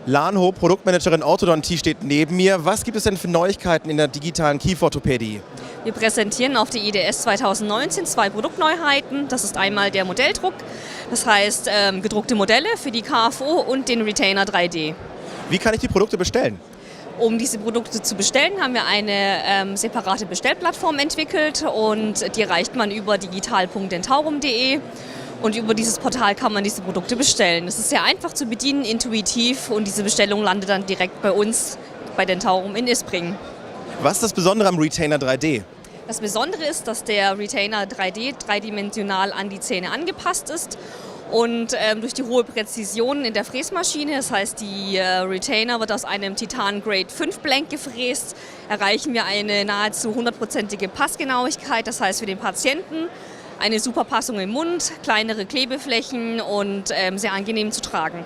Lanho, Produktmanagerin Orthodontie, steht neben mir. Was gibt es denn für Neuigkeiten in der digitalen Kieferorthopädie? Wir präsentieren auf der IDS 2019 2 Produktneuheiten. Das ist einmal der Modelldruck, das heißt gedruckte Modelle für die KFO und den Retainer 3D. Wie kann ich die Produkte bestellen? Um diese Produkte zu bestellen, haben wir eine separate Bestellplattform entwickelt und die erreicht man über digital.dentaurum.de. Und über dieses Portal kann man diese Produkte bestellen. Es ist sehr einfach zu bedienen, intuitiv, und diese Bestellung landet dann direkt bei uns, bei Dentaurum in Ispringen. Was ist das Besondere am Retainer 3D? Das Besondere ist, dass der Retainer 3D dreidimensional an die Zähne angepasst ist und durch die hohe Präzision in der Fräsmaschine, das heißt die Retainer wird aus einem Titan Grade 5 Blank gefräst, erreichen wir eine nahezu 100%ige Passgenauigkeit, das heißt für den Patienten eine super Passung im Mund, kleinere Klebeflächen und sehr angenehm zu tragen.